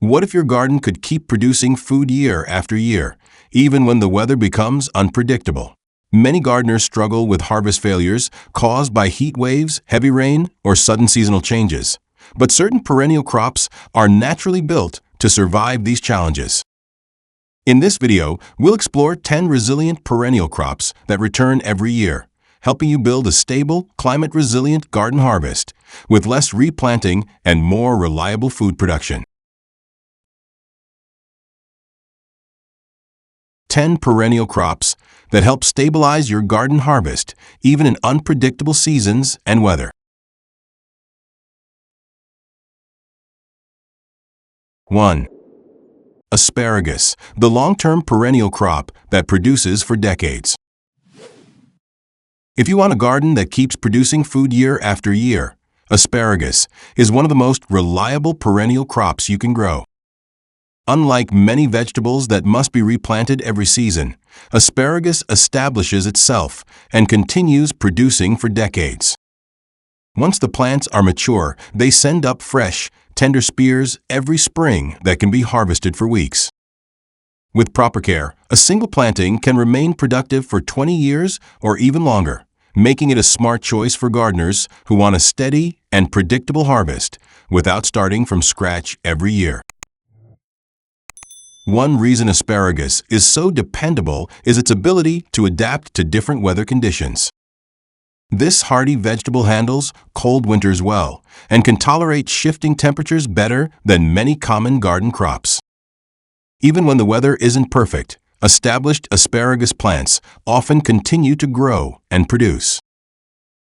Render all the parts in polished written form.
What if your garden could keep producing food year after year, even when the weather becomes unpredictable? Many gardeners struggle with harvest failures caused by heat waves, heavy rain, or sudden seasonal changes. But certain perennial crops are naturally built to survive these challenges. In this video, we'll explore 10 resilient perennial crops that return every year, helping you build a stable, climate-resilient garden harvest with less replanting and more reliable food production. 10 perennial crops that help stabilize your garden harvest, even in unpredictable seasons and weather. 1. Asparagus, the long-term perennial crop that produces for decades. If you want a garden that keeps producing food year after year, asparagus is one of the most reliable perennial crops you can grow. Unlike many vegetables that must be replanted every season, asparagus establishes itself and continues producing for decades. Once the plants are mature, they send up fresh, tender spears every spring that can be harvested for weeks. With proper care, a single planting can remain productive for 20 years or even longer, making it a smart choice for gardeners who want a steady and predictable harvest without starting from scratch every year. One reason asparagus is so dependable is its ability to adapt to different weather conditions. This hardy vegetable handles cold winters well and can tolerate shifting temperatures better than many common garden crops. Even when the weather isn't perfect, established asparagus plants often continue to grow and produce.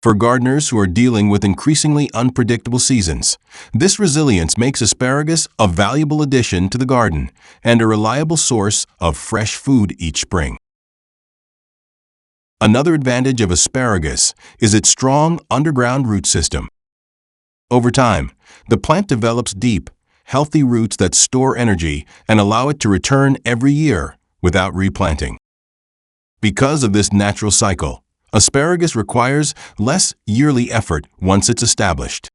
For gardeners who are dealing with increasingly unpredictable seasons, this resilience makes asparagus a valuable addition to the garden and a reliable source of fresh food each spring. Another advantage of asparagus is its strong underground root system. Over time, the plant develops deep, healthy roots that store energy and allow it to return every year without replanting. Because of this natural cycle, asparagus requires less yearly effort once it's established.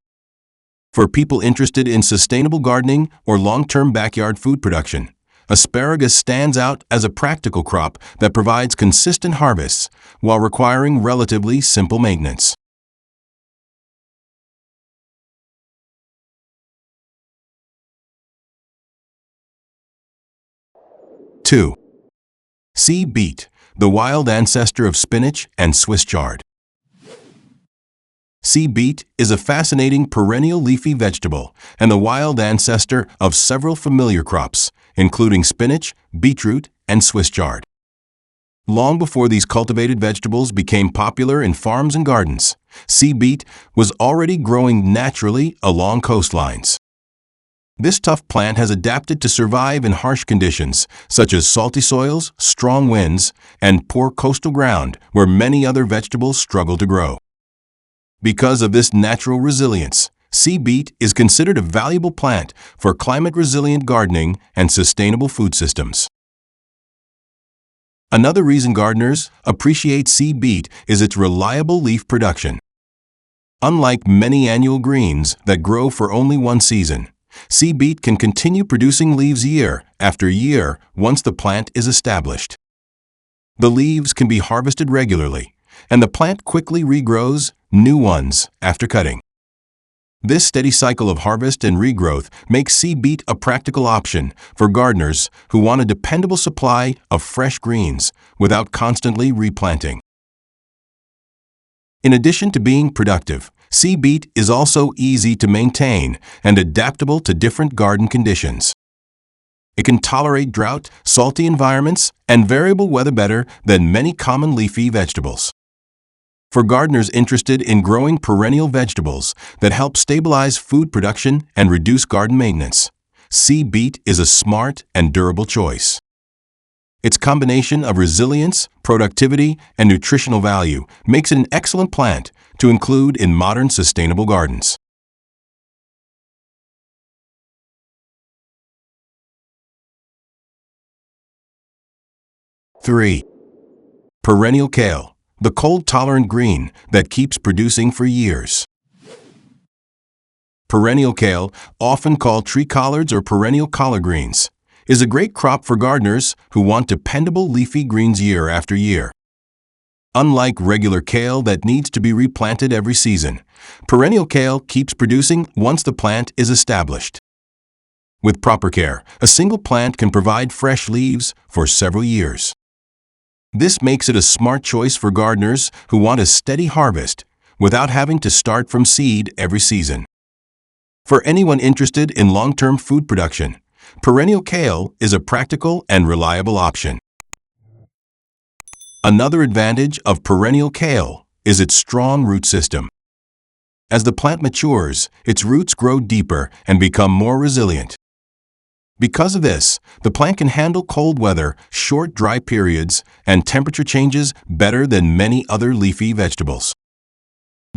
For people interested in sustainable gardening or long-term backyard food production, asparagus stands out as a practical crop that provides consistent harvests while requiring relatively simple maintenance. 2. Sea beet, the wild ancestor of spinach and Swiss chard. Sea beet is a fascinating perennial leafy vegetable and the wild ancestor of several familiar crops, including spinach, beetroot, and Swiss chard. Long before these cultivated vegetables became popular in farms and gardens, sea beet was already growing naturally along coastlines. This tough plant has adapted to survive in harsh conditions, such as salty soils, strong winds, and poor coastal ground where many other vegetables struggle to grow. Because of this natural resilience, sea beet is considered a valuable plant for climate-resilient gardening and sustainable food systems. Another reason gardeners appreciate sea beet is its reliable leaf production. Unlike many annual greens that grow for only one season, sea beet can continue producing leaves year after year once the plant is established. The leaves can be harvested regularly, and the plant quickly regrows new ones after cutting. This steady cycle of harvest and regrowth makes sea beet a practical option for gardeners who want a dependable supply of fresh greens without constantly replanting. In addition to being productive, sea beet is also easy to maintain and adaptable to different garden conditions. It can tolerate drought, salty environments, and variable weather better than many common leafy vegetables. For gardeners interested in growing perennial vegetables that help stabilize food production and reduce garden maintenance, sea beet is a smart and durable choice. Its combination of resilience, productivity, and nutritional value makes it an excellent plant to include in modern sustainable gardens. 3. Perennial kale, the cold-tolerant green that keeps producing for years. Perennial kale, often called tree collards or perennial collard greens, is a great crop for gardeners who want dependable leafy greens year after year. Unlike regular kale that needs to be replanted every season, perennial kale keeps producing once the plant is established. With proper care, a single plant can provide fresh leaves for several years. This makes it a smart choice for gardeners who want a steady harvest without having to start from seed every season. For anyone interested in long-term food production, perennial kale is a practical and reliable option. Another advantage of perennial kale is its strong root system. As the plant matures, its roots grow deeper and become more resilient. Because of this, the plant can handle cold weather, short dry periods, and temperature changes better than many other leafy vegetables.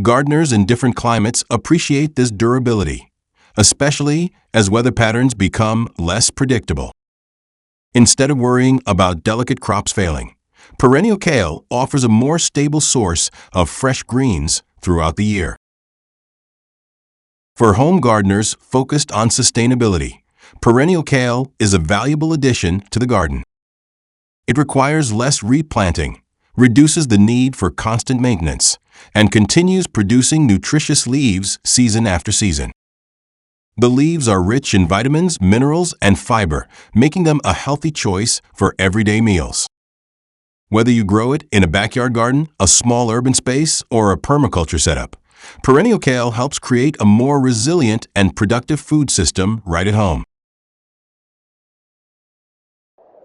Gardeners in different climates appreciate this durability, especially as weather patterns become less predictable. Instead of worrying about delicate crops failing, perennial kale offers a more stable source of fresh greens throughout the year. For home gardeners focused on sustainability, perennial kale is a valuable addition to the garden. It requires less replanting, reduces the need for constant maintenance, and continues producing nutritious leaves season after season. The leaves are rich in vitamins, minerals, and fiber, making them a healthy choice for everyday meals. Whether you grow it in a backyard garden, a small urban space, or a permaculture setup, perennial kale helps create a more resilient and productive food system right at home.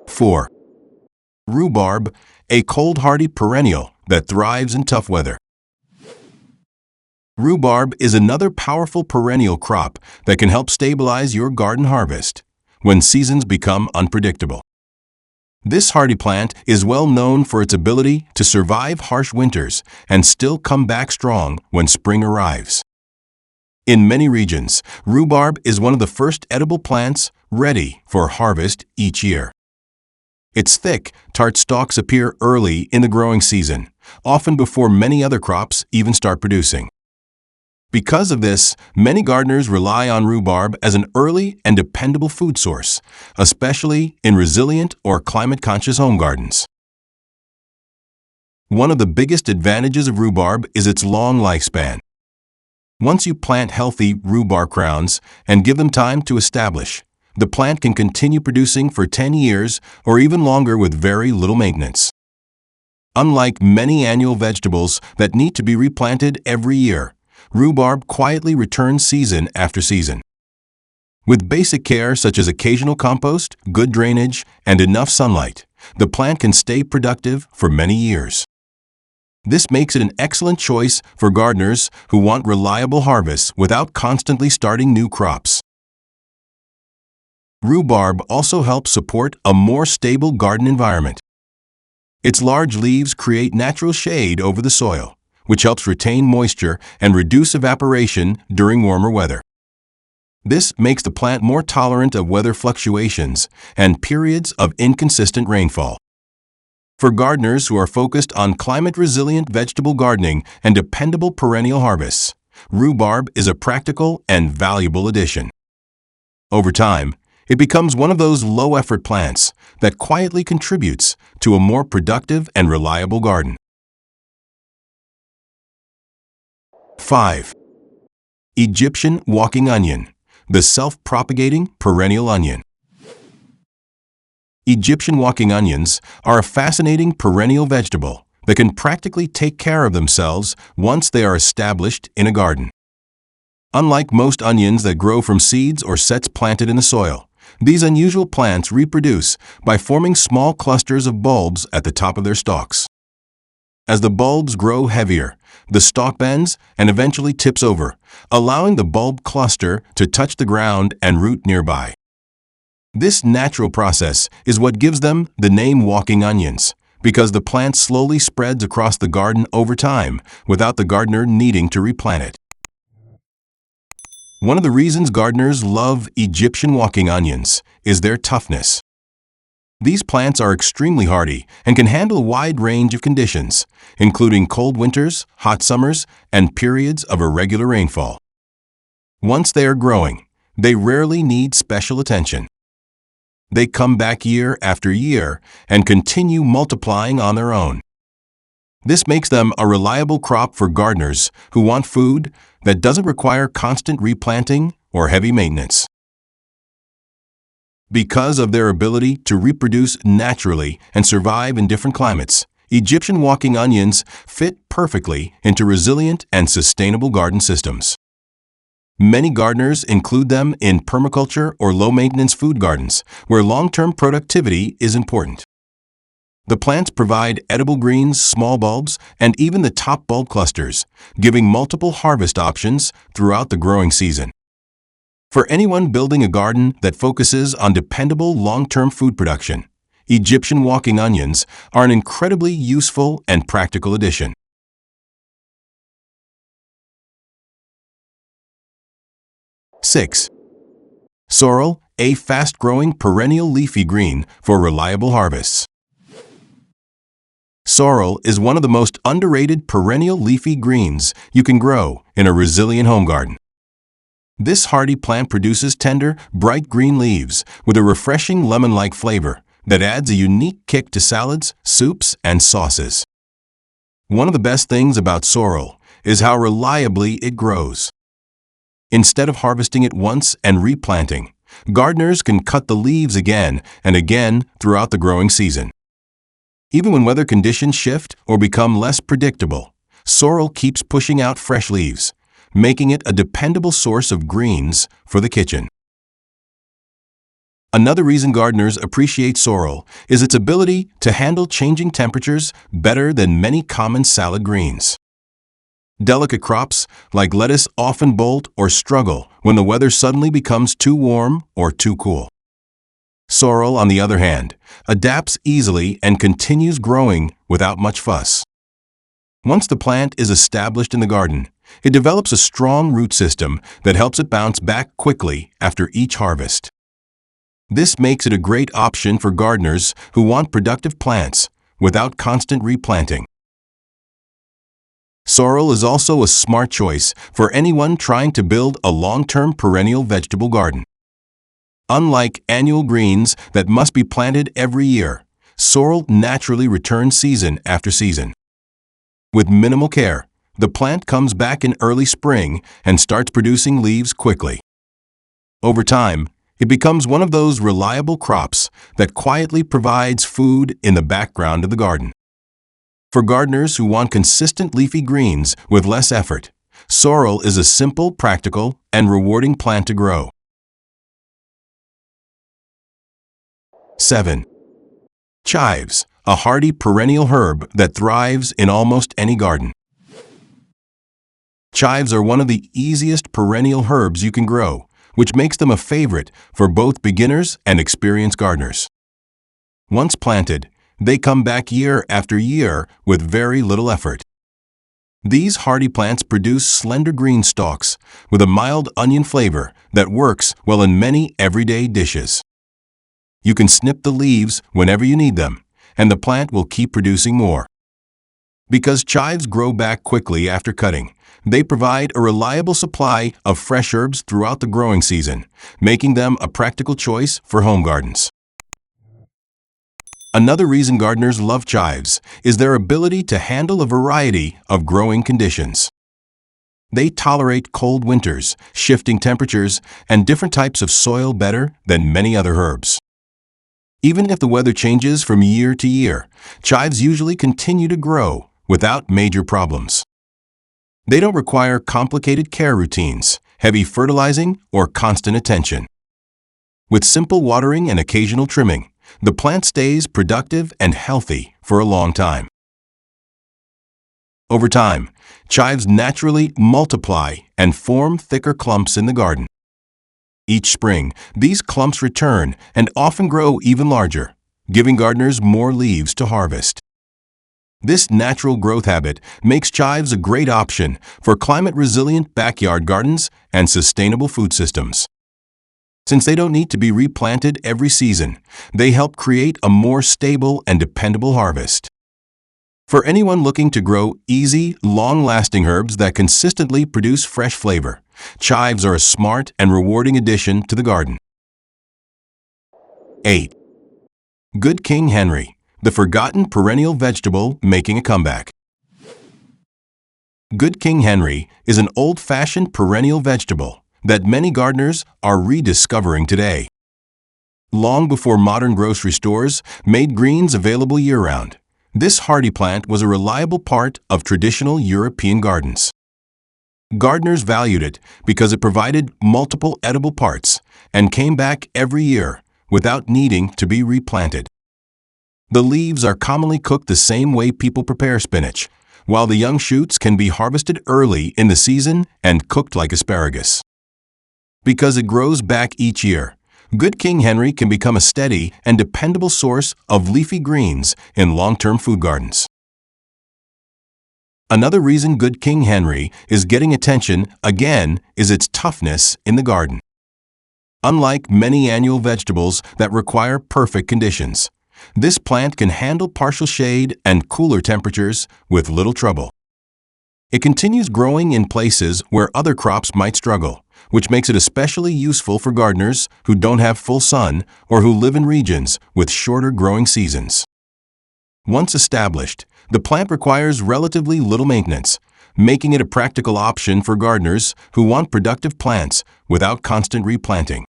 4. Rhubarb, a cold-hardy perennial that thrives in tough weather. Rhubarb is another powerful perennial crop that can help stabilize your garden harvest when seasons become unpredictable. This hardy plant is well known for its ability to survive harsh winters and still come back strong when spring arrives. In many regions, rhubarb is one of the first edible plants ready for harvest each year. Its thick, tart stalks appear early in the growing season, often before many other crops even start producing. Because of this, many gardeners rely on rhubarb as an early and dependable food source, especially in resilient or climate-conscious home gardens. One of the biggest advantages of rhubarb is its long lifespan. Once you plant healthy rhubarb crowns and give them time to establish, the plant can continue producing for 10 years or even longer with very little maintenance. Unlike many annual vegetables that need to be replanted every year, rhubarb quietly returns season after season. With basic care such as occasional compost, good drainage, and enough sunlight, the plant can stay productive for many years. This makes it an excellent choice for gardeners who want reliable harvests without constantly starting new crops. Rhubarb also helps support a more stable garden environment. Its large leaves create natural shade over the soil, which helps retain moisture and reduce evaporation during warmer weather. This makes the plant more tolerant of weather fluctuations and periods of inconsistent rainfall. For gardeners who are focused on climate-resilient vegetable gardening and dependable perennial harvests, rhubarb is a practical and valuable addition. Over time, it becomes one of those low-effort plants that quietly contributes to a more productive and reliable garden. 5. Egyptian walking onion, the self-propagating perennial onion. Egyptian walking onions are a fascinating perennial vegetable that can practically take care of themselves once they are established in a garden. Unlike most onions that grow from seeds or sets planted in the soil, these unusual plants reproduce by forming small clusters of bulbs at the top of their stalks. As the bulbs grow heavier, the stalk bends and eventually tips over, allowing the bulb cluster to touch the ground and root nearby. This natural process is what gives them the name walking onions, because the plant slowly spreads across the garden over time without the gardener needing to replant it. One of the reasons gardeners love Egyptian walking onions is their toughness. These plants are extremely hardy and can handle a wide range of conditions, including cold winters, hot summers, and periods of irregular rainfall. Once they are growing, they rarely need special attention. They come back year after year and continue multiplying on their own. This makes them a reliable crop for gardeners who want food that doesn't require constant replanting or heavy maintenance. Because of their ability to reproduce naturally and survive in different climates, Egyptian walking onions fit perfectly into resilient and sustainable garden systems. Many gardeners include them in permaculture or low-maintenance food gardens, where long-term productivity is important. The plants provide edible greens, small bulbs, and even the top bulb clusters, giving multiple harvest options throughout the growing season. For anyone building a garden that focuses on dependable long-term food production, Egyptian walking onions are an incredibly useful and practical addition. 6. Sorrel, a fast-growing perennial leafy green for reliable harvests. Sorrel is one of the most underrated perennial leafy greens you can grow in a resilient home garden. This hardy plant produces tender, bright green leaves with a refreshing lemon-like flavor that adds a unique kick to salads, soups, and sauces. One of the best things about sorrel is how reliably it grows. Instead of harvesting it once and replanting, gardeners can cut the leaves again and again throughout the growing season. Even when weather conditions shift or become less predictable, sorrel keeps pushing out fresh leaves, making it a dependable source of greens for the kitchen. Another reason gardeners appreciate sorrel is its ability to handle changing temperatures better than many common salad greens. Delicate crops like lettuce often bolt or struggle when the weather suddenly becomes too warm or too cool. Sorrel, on the other hand, adapts easily and continues growing without much fuss. Once the plant is established in the garden, it develops a strong root system that helps it bounce back quickly after each harvest. This makes it a great option for gardeners who want productive plants without constant replanting. Sorrel is also a smart choice for anyone trying to build a long-term perennial vegetable garden. Unlike annual greens that must be planted every year, sorrel naturally returns season after season. With minimal care, the plant comes back in early spring and starts producing leaves quickly. Over time, it becomes one of those reliable crops that quietly provides food in the background of the garden. For gardeners who want consistent leafy greens with less effort, sorrel is a simple, practical, and rewarding plant to grow. 7. Chives, a hardy perennial herb that thrives in almost any garden. Chives are one of the easiest perennial herbs you can grow, which makes them a favorite for both beginners and experienced gardeners. Once planted, they come back year after year with very little effort. These hardy plants produce slender green stalks with a mild onion flavor that works well in many everyday dishes. You can snip the leaves whenever you need them, and the plant will keep producing more. Because chives grow back quickly after cutting, they provide a reliable supply of fresh herbs throughout the growing season, making them a practical choice for home gardens. Another reason gardeners love chives is their ability to handle a variety of growing conditions. They tolerate cold winters, shifting temperatures, and different types of soil better than many other herbs. Even if the weather changes from year to year, chives usually continue to grow without major problems. They don't require complicated care routines, heavy fertilizing, or constant attention. With simple watering and occasional trimming, the plant stays productive and healthy for a long time. Over time, chives naturally multiply and form thicker clumps in the garden. Each spring, these clumps return and often grow even larger, giving gardeners more leaves to harvest. This natural growth habit makes chives a great option for climate-resilient backyard gardens and sustainable food systems. Since they don't need to be replanted every season, they help create a more stable and dependable harvest. For anyone looking to grow easy, long-lasting herbs that consistently produce fresh flavor, Chives are a smart and rewarding addition to the garden. 8. Good King Henry, the forgotten perennial vegetable making a comeback. Good King Henry is an old-fashioned perennial vegetable that many gardeners are rediscovering today. Long before modern grocery stores made greens available year-round, this hardy plant was a reliable part of traditional European gardens. Gardeners valued it because it provided multiple edible parts and came back every year without needing to be replanted. The leaves are commonly cooked the same way people prepare spinach, while the young shoots can be harvested early in the season and cooked like asparagus. Because it grows back each year, Good King Henry can become a steady and dependable source of leafy greens in long-term food gardens. Another reason Good King Henry is getting attention again is its toughness in the garden. Unlike many annual vegetables that require perfect conditions, this plant can handle partial shade and cooler temperatures with little trouble. It continues growing in places where other crops might struggle, which makes it especially useful for gardeners who don't have full sun or who live in regions with shorter growing seasons. Once established, the plant requires relatively little maintenance, making it a practical option for gardeners who want productive plants without constant replanting.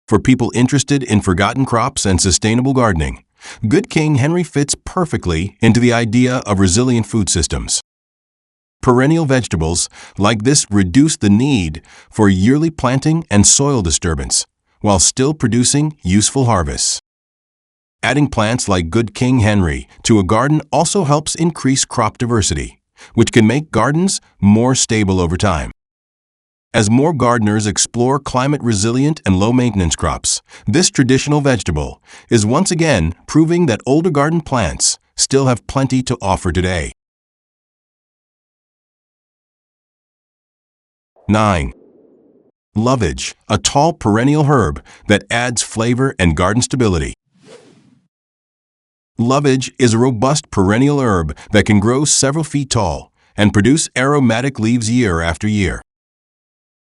For people interested in forgotten crops and sustainable gardening, Good King Henry fits perfectly into the idea of resilient food systems. Perennial vegetables like this reduce the need for yearly planting and soil disturbance, while still producing useful harvests. Adding plants like Good King Henry to a garden also helps increase crop diversity, which can make gardens more stable over time. As more gardeners explore climate-resilient and low-maintenance crops, this traditional vegetable is once again proving that older garden plants still have plenty to offer today. 9. Lovage, a tall perennial herb that adds flavor and garden stability. Lovage is a robust perennial herb that can grow several feet tall and produce aromatic leaves year after year.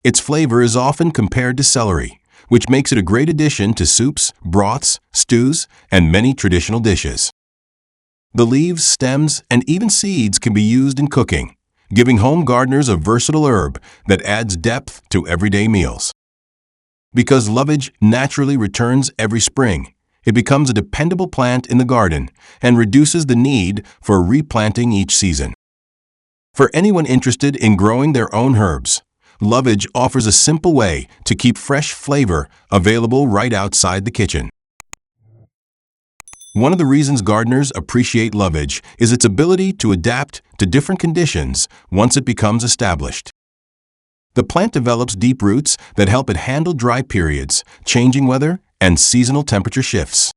Its flavor is often compared to celery, which makes it a great addition to soups, broths, stews, and many traditional dishes. The leaves, stems, and even seeds can be used in cooking, giving home gardeners a versatile herb that adds depth to everyday meals. Because lovage naturally returns every spring, it becomes a dependable plant in the garden and reduces the need for replanting each season. For anyone interested in growing their own herbs, Lovage offers a simple way to keep fresh flavor available right outside the kitchen. One of the reasons gardeners appreciate lovage is its ability to adapt to different conditions once it becomes established. The plant develops deep roots that help it handle dry periods, changing weather, and seasonal temperature shifts.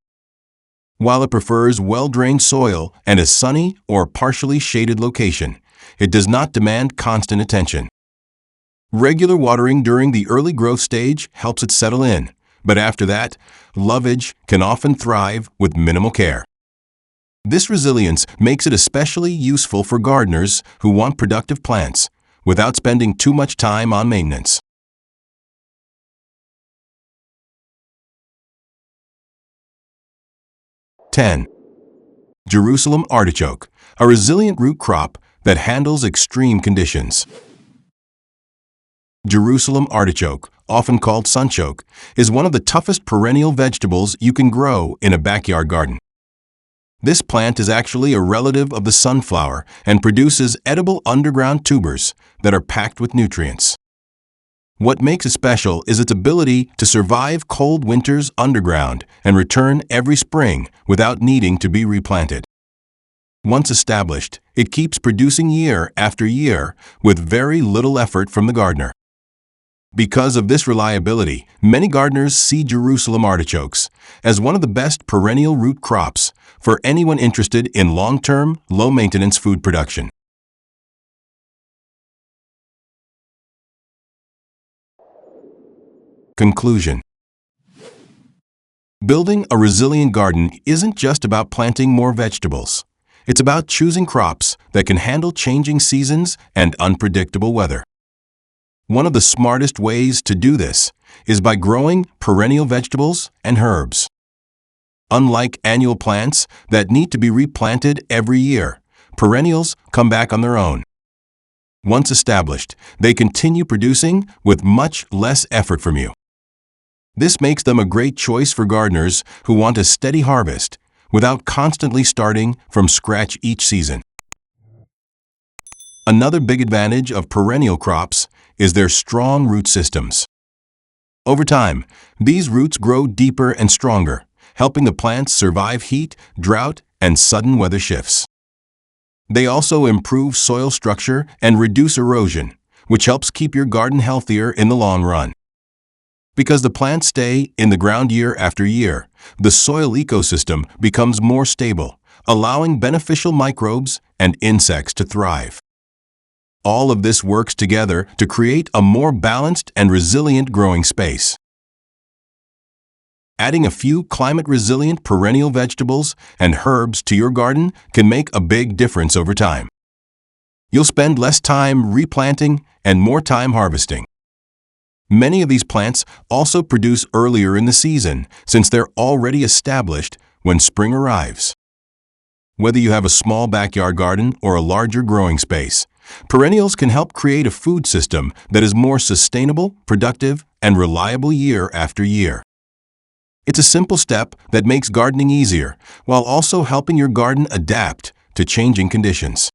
While it prefers well-drained soil and a sunny or partially shaded location, it does not demand constant attention. Regular watering during the early growth stage helps it settle in, but after that, lovage can often thrive with minimal care. This resilience makes it especially useful for gardeners who want productive plants without spending too much time on maintenance. 10. Jerusalem artichoke, a resilient root crop that handles extreme conditions. Jerusalem artichoke, often called sunchoke, is one of the toughest perennial vegetables you can grow in a backyard garden. This plant is actually a relative of the sunflower and produces edible underground tubers that are packed with nutrients. What makes it special is its ability to survive cold winters underground and return every spring without needing to be replanted. Once established, it keeps producing year after year with very little effort from the gardener. Because of this reliability, many gardeners see Jerusalem artichokes as one of the best perennial root crops for anyone interested in long-term, low-maintenance food production. Conclusion. Building a resilient garden isn't just about planting more vegetables. It's about choosing crops that can handle changing seasons and unpredictable weather. One of the smartest ways to do this is by growing perennial vegetables and herbs. Unlike annual plants that need to be replanted every year, perennials come back on their own. Once established, they continue producing with much less effort from you. This makes them a great choice for gardeners who want a steady harvest without constantly starting from scratch each season. Another big advantage of perennial crops is their strong root systems. Over time, these roots grow deeper and stronger, helping the plants survive heat, drought, and sudden weather shifts. They also improve soil structure and reduce erosion, which helps keep your garden healthier in the long run. Because the plants stay in the ground year after year, the soil ecosystem becomes more stable, allowing beneficial microbes and insects to thrive. All of this works together to create a more balanced and resilient growing space. Adding a few climate-resilient perennial vegetables and herbs to your garden can make a big difference over time. You'll spend less time replanting and more time harvesting. Many of these plants also produce earlier in the season, since they're already established when spring arrives. Whether you have a small backyard garden or a larger growing space, perennials can help create a food system that is more sustainable, productive, and reliable year after year. It's a simple step that makes gardening easier while also helping your garden adapt to changing conditions.